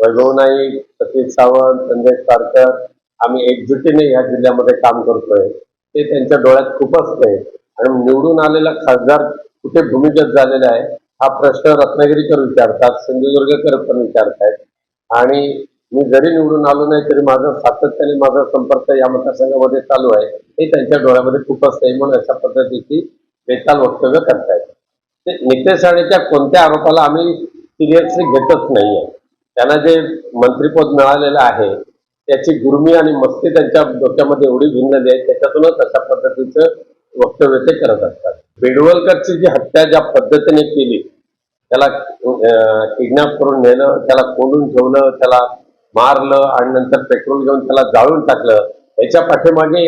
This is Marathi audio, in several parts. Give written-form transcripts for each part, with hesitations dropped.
वैभव नाईक, सतीश सावंत, संजय सारकर आम्ही एकजुटीने या जिल्ह्यामध्ये काम करतोय ते त्यांच्या डोळ्यात खूप असतंय आणि निवडून आलेला खासदार कुठे भूमिगत झालेला आहे हा प्रश्न रत्नागिरीकर विचारतात, सिंधुदुर्गकर पण विचारतायत आणि मी जरी निवडून आलो नाही तरी माझा सातत्याने माझा संपर्क या मतदारसंघामध्ये चालू आहे हे त्यांच्या डोळ्यामध्ये खूप असतंय म्हणून अशा पद्धतीची बेताल वक्तव्य करतायत. ते नितेश राणेच्या कोणत्या आरोपाला आम्ही सिरियसली घेतच नाहीये. त्यांना जे मंत्रिपद मिळालेलं आहे त्याची गुरमी आणि मस्ती त्यांच्या डोक्यामध्ये एवढी भिनलेली आहे त्याच्यातूनच अशा पद्धतीचं वक्तव्य ते करत असतात. बेडवलकरची जी हत्या ज्या पद्धतीने केली, त्याला किडनॅप करून नेलं, त्याला कोंडून ठेवलं, त्याला मारलं आणि नंतर पेट्रोल घेऊन त्याला जाळून टाकलं, याच्या पाठीमागे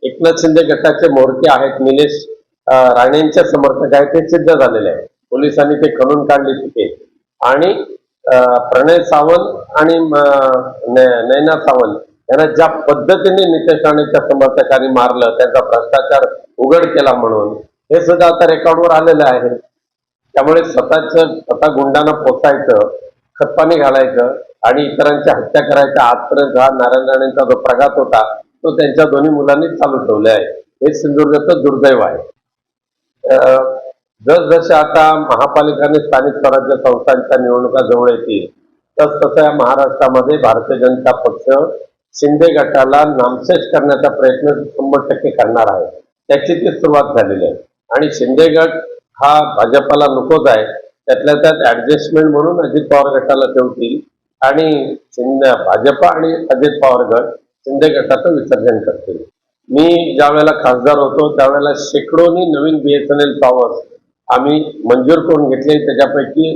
एकनाथ शिंदे गटाचे म्होरके आहेत, निलेश राणेंचे समर्थक आहेत, ते सिद्ध झालेले आहे. पोलिसांनी ते खणून काढले तिथे आणि प्रणय सावंत आणि नैना सावंत यांना ज्या पद्धतीने नितेश राणेच्या समर्थकांनी मारलं, त्यांचा भ्रष्टाचार उघड केला म्हणून हे सुद्धा आता रेकॉर्डवर आलेलं आहे. त्यामुळे स्वतः गुंडांना पोचायचं, खतपाणी घालायचं आणि इतरांची हत्या करायच्या आजपर्यंत हा नारायण राणेंचा जो प्रघात होता तो त्यांच्या दोन्ही मुलांनी चालू ठेवले आहे. हे सिंधुदुर्गाचं दुर्दैव आहे. जसजसे आता महापालिका आणि स्थानिक स्वराज्य संस्थांच्या निवडणुका जवळ येतील तसतसं या महाराष्ट्रामध्ये भारतीय जनता पक्ष शिंदे गटाला नामशेष करण्याचा प्रयत्न 100% करणार आहे. त्याची ती सुरुवात झालेली आहे आणि शिंदे गट हा भाजपाला नकोच आहे. त्यातल्या त्यात ऍडजस्टमेंट म्हणून अजित पवार गटाला ठेवतील आणि भाजपा आणि अजित पवार गट शिंदे गटाचं विसर्जन करतील. मी ज्या वेळेला खासदार होतो त्यावेळेला शेकडोनी नवीन BSNL टॉवर्स आम्ही मंजूर करून घेतले. त्याच्यापैकी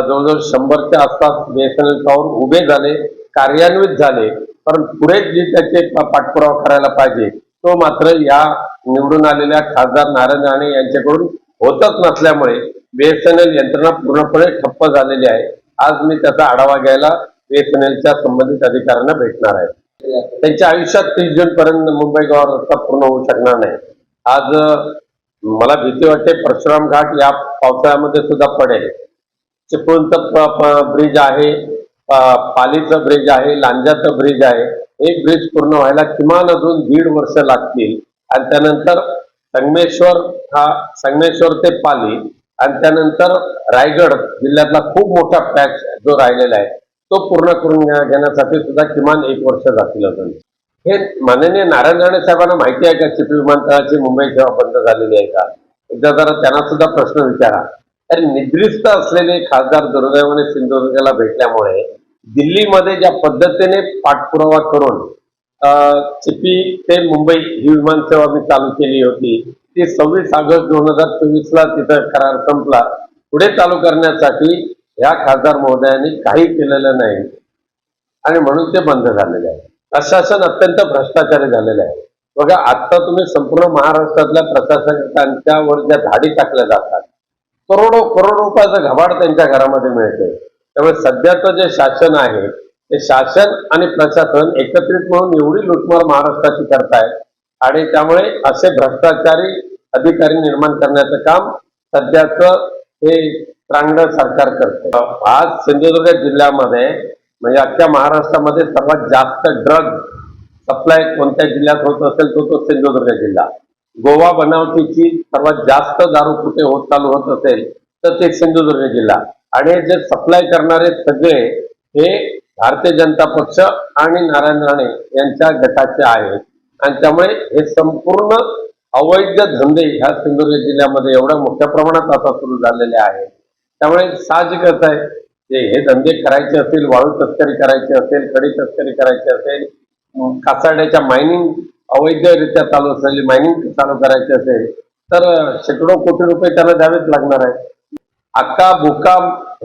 जवळजवळ 100च्या आसपास BSNL टॉवर उभे झाले, कार्यान्वित झाले, पण पुढे जे त्याचे पाठपुरावा करायला पाहिजे तो मात्र या निवडून आलेल्या खासदार नारायण राणे यांच्याकडून होतच नसल्यामुळे BSNL यंत्रणा पूर्णपणे ठप्प झालेली आहे. आज मी त्याचा आढावा घ्यायला BSNLच्या संबंधित अधिकाऱ्यांना भेटणार आहे. त्यांच्या आयुष्यात 30 जून पर्यंत मुंबई गोवा रस्ता पूर्ण होऊ शकणार नाही. आज मला भीती वाटते परशुराम घाट या पावसाळ्यामध्ये सुद्धा पडेल. चिपळूणचं ब्रिज आहे, पालीचं ब्रिज आहे, लांजाचं ब्रिज आहे. एक ब्रिज पूर्ण व्हायला किमान अजून 1.5 वर्ष लागतील आणि त्यानंतर संगमेश्वर ते पाली आणि त्यानंतर रायगड जिल्ह्यातला खूप मोठा पॅच जो राहिलेला आहे तो पूर्ण करून घेण्यासाठी सुद्धा किमान 1 वर्ष जातील अजून. हे माननीय नारायण राणे साहेबांना माहिती आहे का चिपी विमानतळाची मुंबई सेवा बंद झालेली आहे का? एकदा जरा त्यांना सुद्धा प्रश्न विचारा. अरे निद्रिस्त असलेले खासदार दुर्दैवाने सिंधुदुर्गला भेटल्यामुळे दिल्लीमध्ये ज्या पद्धतीने पाठपुरावा करून चिपी ते मुंबई ही विमानसेवा मी चालू केली होती ती 26 ऑगस्ट 2024ला तिथं करार संपला. पुढे चालू करण्यासाठी या खासदार महोदयांनी काही केलेलं नाही आणि म्हणून ते बंद झालेले आहे. प्रशासन अत्यंत भ्रष्टाचारी झालेलं आहे. बघा आता तुम्ही संपूर्ण महाराष्ट्रातल्या प्रशासकांच्यावर ज्या धाडी टाकल्या जातात, करोडो रुपयाचं घबाड त्यांच्या घरामध्ये मिळते. त्यामुळे सध्याचं जे शासन आहे ते शासन आणि प्रशासन एकत्रित म्हणून एवढी लुटमार महाराष्ट्राची करतायत आणि त्यामुळे असे भ्रष्टाचारी अधिकारी निर्माण करण्याचं काम सध्याचं हे त्रांगड सरकार करते. आज सिंधुदुर्ग जिल्ह्यामध्ये म्हणजे अख्ख्या महाराष्ट्रामध्ये सर्वात जास्त ड्रग सप्लाय कोणत्या जिल्ह्यात होत असेल तो सिंधुदुर्ग जिल्हा. गोवा बनावटीची सर्वात जास्त दारू कुठे चालू होत असेल तर ते सिंधुदुर्ग जिल्हा. आणि जे सप्लाय करणारे सगळे हे भारतीय जनता पक्ष आणि नारायण राणे यांच्या गटाचे आहेत आणि त्यामुळे हे संपूर्ण अवैध धंदे ह्या सिंधुदुर्ग जिल्ह्यामध्ये एवढ्या मोठ्या प्रमाणात आता सुरू झालेले आहेत. त्यामुळे साहजिकच आहे जे हे धंदे करायचे असतील, वाळू तस्करी करायची असेल, खडी तस्करी करायची असेल, कासाड्याच्या मायनिंग अवैधरित्या चालू असलेली मायनिंग चालू करायची असेल तर शेकडो कोटी रुपये त्यांना द्यावेच लागणार आहे. अक्का बुक्का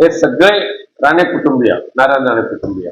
हे सगळे राणे कुटुंबीय, नारायण राणे कुटुंबीय.